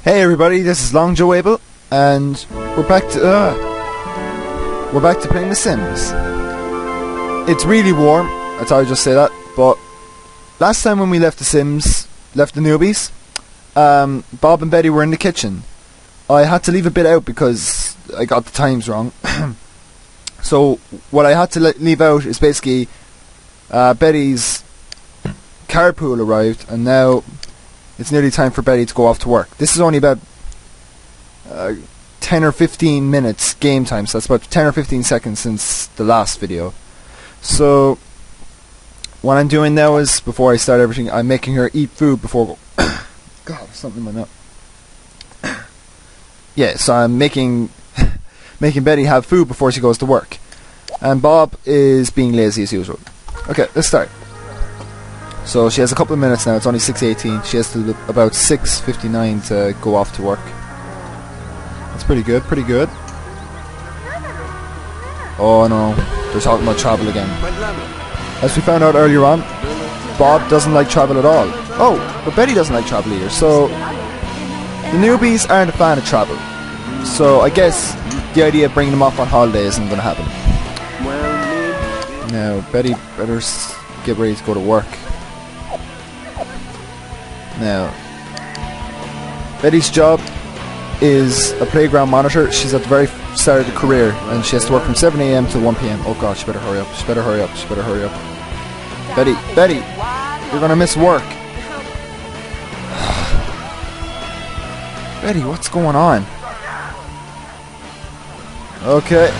Hey everybody, this is Long Joe Abel, and we're back to playing The Sims. It's really warm. I thought I'd just say that, but last time when we left The Sims, left the newbies, Bob and Betty were in the kitchen. I had to leave a bit out because I got the times wrong. So what I had to leave out is basically Betty's carpool arrived, and now it's nearly time for Betty to go off to work. This is only about 10 or 15 minutes game time, so that's about 10 or 15 seconds since the last video. So what I'm doing now is, before I start everything, I'm making her eat food before God, something in my mouth. Yeah, so I'm making Betty have food before she goes to work. And Bob is being lazy as usual. Okay, let's start. So she has a couple of minutes now. It's only 6:18. She has to about 6:59 to go off to work. That's pretty good, pretty good. Oh no, they're talking about travel again. As we found out earlier on, Bob doesn't like travel at all. Oh, but Betty doesn't like travel either. So the newbies aren't a fan of travel. So I guess the idea of bringing them off on holiday isn't going to happen. Now Betty better get ready to go to work. Now, Betty's job is a playground monitor. She's at the very start of her career, and she has to work from 7 AM till 1 PM. Oh god, she better hurry up, she better hurry up, she better hurry up. Betty, you're gonna miss work. Betty, what's going on? Okay,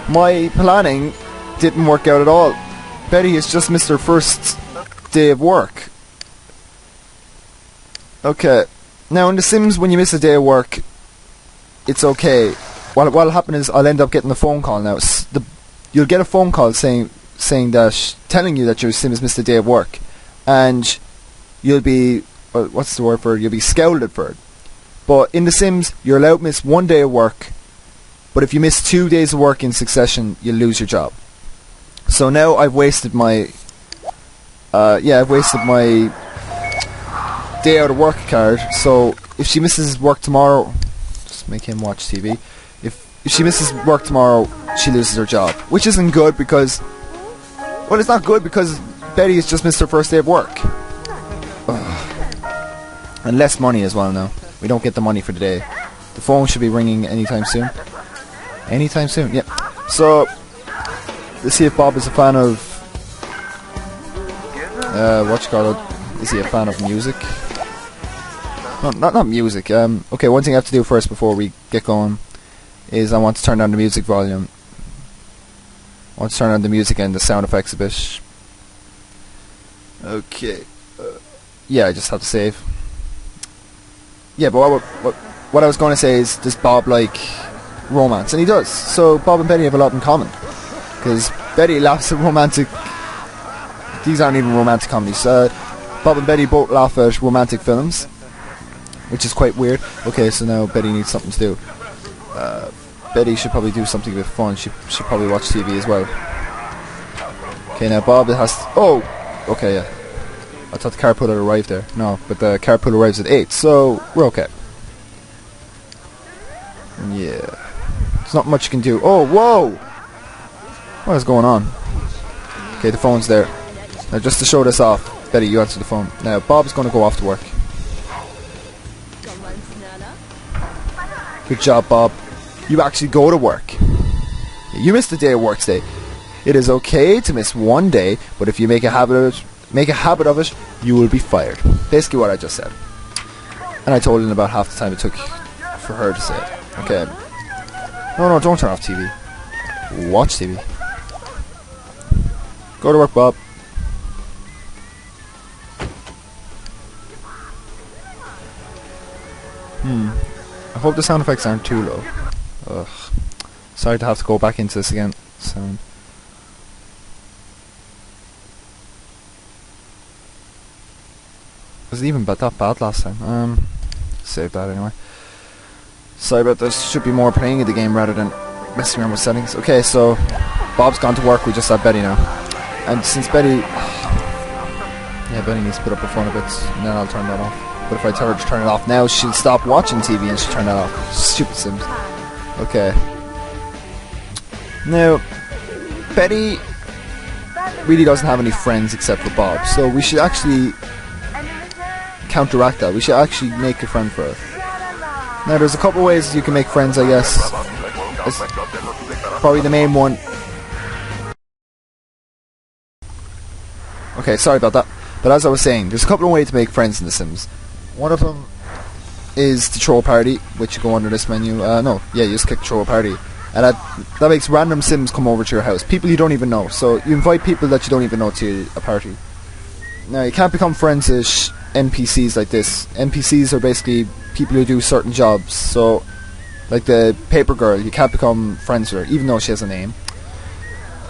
my planning didn't work out at all. Betty has just missed her first day of work. Okay, now in The Sims, when you miss a day of work, it's okay. What'll happen is I'll end up getting a phone call now. You'll get a phone call telling you that your Sim has missed a day of work, and you'll be what's the word for it? You'll be scolded for it. But in The Sims, you're allowed to miss 1 day of work, but if you miss 2 days of work in succession, you'll lose your job. So now I've wasted my day out of work card. So if she misses work tomorrow, just make him watch TV. If she misses work tomorrow, she loses her job, which isn't good because, well, it's not good because Betty has just missed her first day of work. Ugh. And less money as well now. We don't get the money for the day. The phone should be ringing anytime soon. Anytime soon, yep. So let's see if Bob is a fan of is he a fan of music? No, not music. Okay, one thing I have to do first before we get going is I want to turn down the music volume. I want to turn on the music and the sound effects a bit. Okay. Yeah, I just have to save. Yeah, but what I was going to say is, does Bob like romance? And he does. So Bob and Betty have a lot in common. Because Betty laughs at romantic... These aren't even romantic comedies. Bob and Betty both laugh at romantic films, which is quite weird. Okay, so now Betty needs something to do. Betty should probably do something a bit fun. She should probably watch TV as well. Okay, now Bob has... Oh! Okay, yeah. I thought the carpool had arrived there. No, but the carpool arrives at 8, so we're okay. Yeah. There's not much you can do. Oh, whoa! What is going on? Okay, the phone's there. Now, just to show this off, Betty, you answer the phone. Now, Bob's going to go off to work. Good job, Bob. You actually go to work. You missed a day of work today. It is okay to miss 1 day, but if you make a habit of it, you will be fired. Basically what I just said. And I told her in about half the time it took for her to say it. Okay. No, don't turn off TV. Watch TV. Go to work, Bob. I hope the sound effects aren't too low. Ugh. Sorry to have to go back into this again. Sound. Was it even that bad last time? Save that anyway. Sorry about this. Should be more playing of the game rather than messing around with settings. Okay, so Bob's gone to work. We just have Betty now. And since Betty... Yeah, Benny needs to put up her phone a bit, and then I'll turn that off. But if I tell her to turn it off now, she'll stop watching TV and she'll turn that off. Stupid Sims. Okay. Now, Betty really doesn't have any friends except for Bob, so we should actually counteract that. We should actually make a friend for her. Now, there's a couple ways you can make friends, I guess. Probably the main one. Okay, sorry about that. But as I was saying, there's a couple of ways to make friends in The Sims. One of them is to throw a party, which you go under this menu. You just click throw a party. And that makes random Sims come over to your house. People you don't even know. So you invite people that you don't even know to a party. Now, you can't become friends with NPCs like this. NPCs are basically people who do certain jobs. So, like the paper girl, you can't become friends with her, even though she has a name.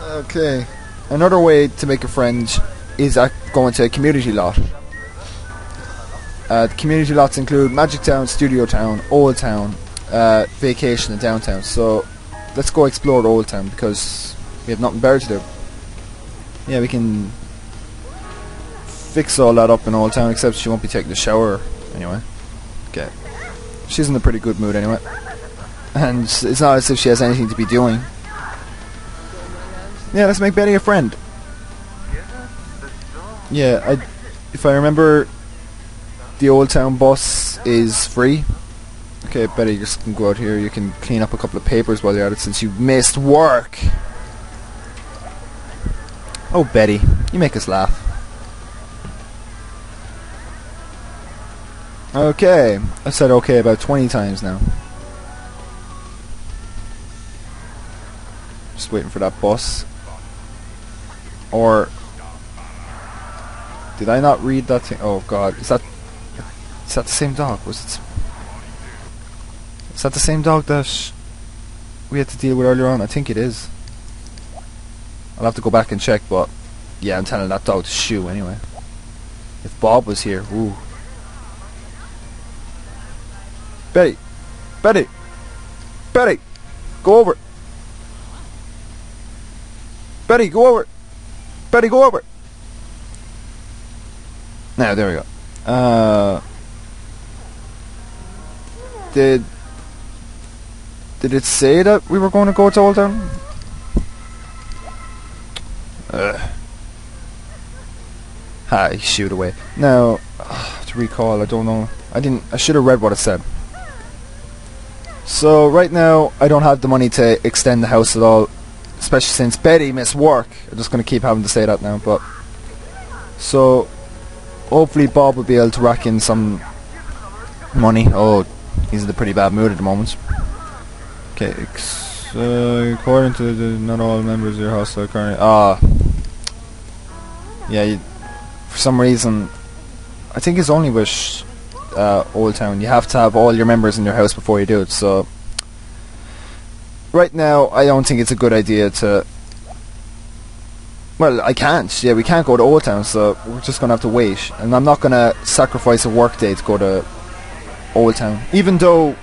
Okay. Another way to make a friend is going to a community lot. The community lots include Magic Town, Studio Town, Old Town, Vacation and Downtown. So let's go explore Old Town because we have nothing better to do. Yeah, we can fix all that up in Old Town, except she won't be taking a shower anyway. Okay. She's in a pretty good mood anyway. And it's not as if she has anything to be doing. Yeah, let's make Betty a friend. Yeah, if I remember, the Old Town bus is free. Okay, Betty, just can go out here. You can clean up a couple of papers while you're at it since you missed work. Oh, Betty, you make us laugh. Okay, I've said okay about 20 times now. Just waiting for that bus. Or did I not read that thing? Oh God, is that the same dog? Is that the same dog that we had to deal with earlier on? I think it is. I'll have to go back and check, but yeah, I'm telling that dog to shoo anyway. If Bob was here, ooh. Betty, Betty, Betty, go over. Betty, go over. Betty, go over. Now, there we go. Did it say that we were going to go to Old Town? Hi, shoot away. Now, to recall, I don't know. I should have read what it said. So, right now, I don't have the money to extend the house at all. Especially since Betty missed work. I'm just going to keep having to say that now, but... So, hopefully Bob will be able to rack in some money. Oh, he's in a pretty bad mood at the moment. Okay, according to not all members of your house are currently... Yeah, for some reason... I think it's only with Old Town. You have to have all your members in your house before you do it, so... Right now, I don't think it's a good idea to... Well, I can't. Yeah, we can't go to Old Town, so we're just going to have to wait. And I'm not going to sacrifice a work day to go to Old Town. Even though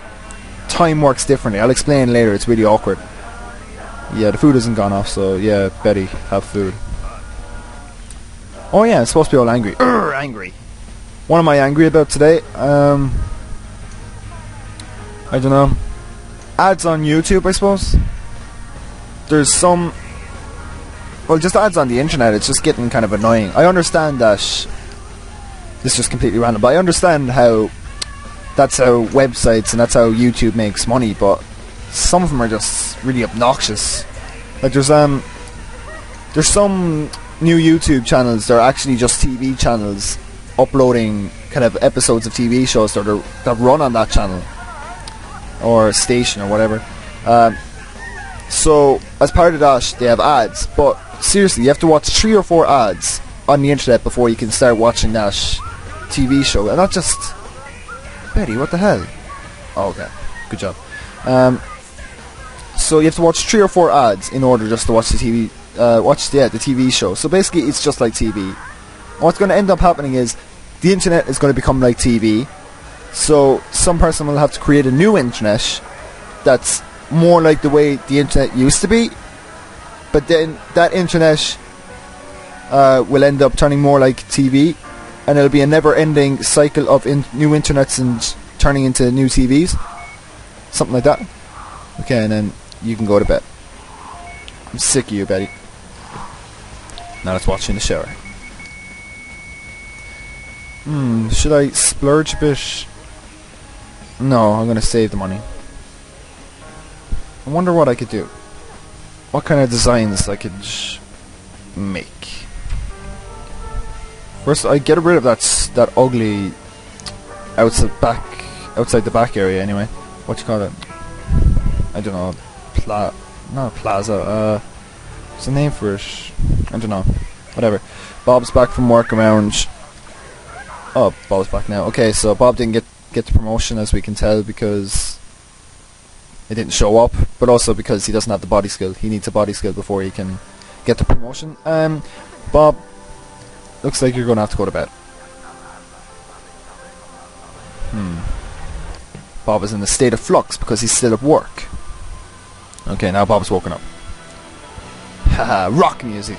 time works differently. I'll explain later, it's really awkward. Yeah, the food hasn't gone off, so yeah, Betty, have food. Oh yeah, I'm supposed to be all angry. Angry. What am I angry about today? I don't know. Ads on YouTube, I suppose. There's some... Well, just ads on the internet, it's just getting kind of annoying. I understand that... This is just completely random, but I understand how... That's how websites and that's how YouTube makes money, but... Some of them are just really obnoxious. Like there's some new YouTube channels that are actually just TV channels uploading kind of episodes of TV shows that run on that channel. Or station or whatever. So as part of that they have ads, but seriously you have to watch 3 or 4 ads on the internet before you can start watching that TV show, and not just... Betty, what the hell? Oh, okay, good job. So you have to watch 3 or 4 ads in order just to watch the TV the TV show. So basically it's just like TV. And what's going to end up happening is the internet is going to become like TV. So some person will have to create a new internet that's more like the way the internet used to be, but then that internet will end up turning more like TV, and it'll be a never-ending cycle of new internets and turning into new TVs, something like that. Okay, and then you can go to bed. I'm sick of you, Betty. Now let's watch you in the shower. Should I splurge a bit? No, I'm gonna save the money. I wonder what I could do. What kind of designs I could make. First, I get rid of that ugly outside the back area. Anyway, what you call it? I don't know. Not a plaza. What's the name for it? I don't know. Whatever. Bob's back from work around. Oh, Bob's back now. Okay, so Bob didn't get the promotion, as we can tell, because he didn't show up, but also because he doesn't have the body skill. He needs a body skill before he can get the promotion. Bob, looks like you're going to have to go to bed. Bob is in a state of flux because he's still at work. Okay, now Bob's woken up. Haha, rock music.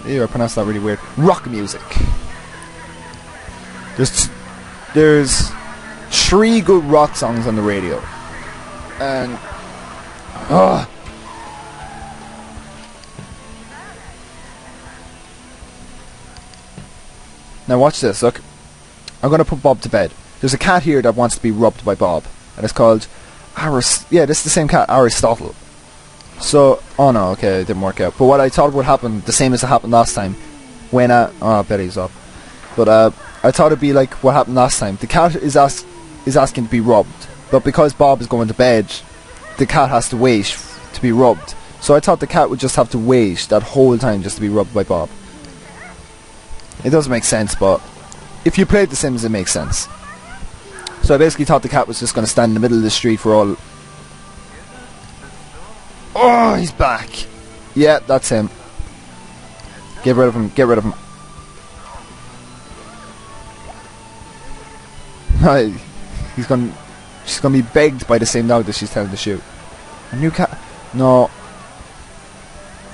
Ew, I pronounced that really weird. Rock music. There's 3 good rock songs on the radio. And now watch this, look. I'm going to put Bob to bed. There's a cat here that wants to be rubbed by Bob. And it's called yeah, this is the same cat, Aristotle. So, oh no, okay, it didn't work out. But what I thought would happen, the same as it happened last time, when oh, Betty's up. But I thought it'd be like what happened last time. The cat is asking to be rubbed, but because Bob is going to bed, the cat has to wait to be rubbed. So I thought the cat would just have to wait that whole time just to be rubbed by Bob. It doesn't make sense, but if you played The Sims, it makes sense. So I basically thought the cat was just going to stand in the middle of the street for all... Oh, he's back. Yeah, that's him. Get rid of him. Get rid of him. She's going to be begged by the same dog that she's telling to shoot. A new cat? No.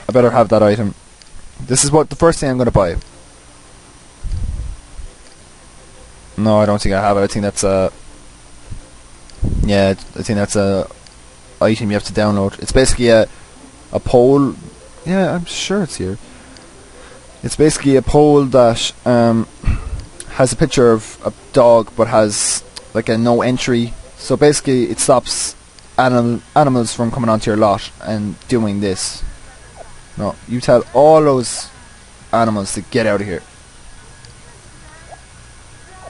I better have that item. This is the first thing I'm going to buy. No, I don't think I have it. I think that's a... Yeah, I think that's a item you have to download. It's basically a pole. Yeah, I'm sure it's here. It's basically a pole that has a picture of a dog, but has like a no entry. So basically, it stops animals from coming onto your lot and doing this. No, you tell all those animals to get out of here.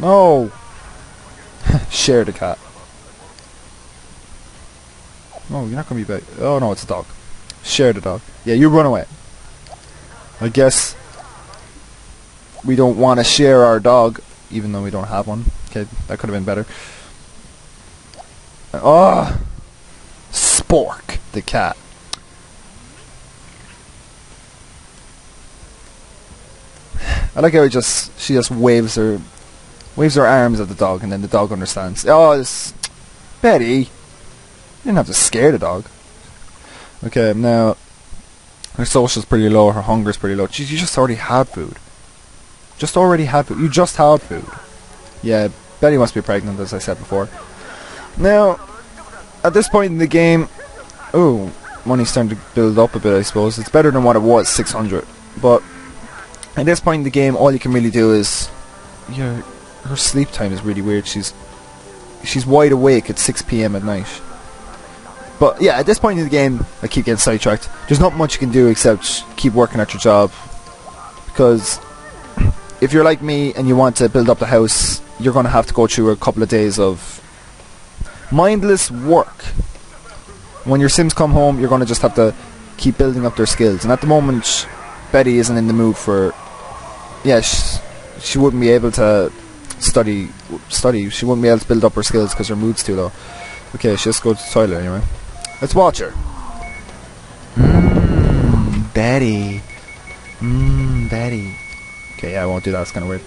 No. Share the cat. No, you're not going to be back. Oh no, it's a dog. Share the dog. Yeah, you run away. I guess we don't want to share our dog, even though we don't have one. Okay, that could have been better. Oh, Spork the cat. I like how she just waves her arms at the dog, and then the dog understands. Oh, it's Betty. You didn't have to scare the dog. Okay, now her social's pretty low, her hunger's pretty low. Jeez, you just already had food. You just had food. Yeah, Betty must be pregnant, as I said before. Now, at this point in the game, oh, money's starting to build up a bit, I suppose. It's better than what it was, 600. But at this point in the game, all you can really do is... Yeah, her sleep time is really weird. She's wide awake at 6 PM at night. But yeah, at this point in the game, I keep getting sidetracked. There's not much you can do except keep working at your job. Because if you're like me and you want to build up the house, you're going to have to go through a couple of days of mindless work. When your Sims come home, you're going to just have to keep building up their skills. And at the moment, Betty isn't in the mood for... Yeah, she wouldn't be able to study. She wouldn't be able to build up her skills because her mood's too low. Okay, she just go to the toilet anyway. Let's watch her. Betty. Betty. Okay, yeah, I won't do that. It's kind of weird.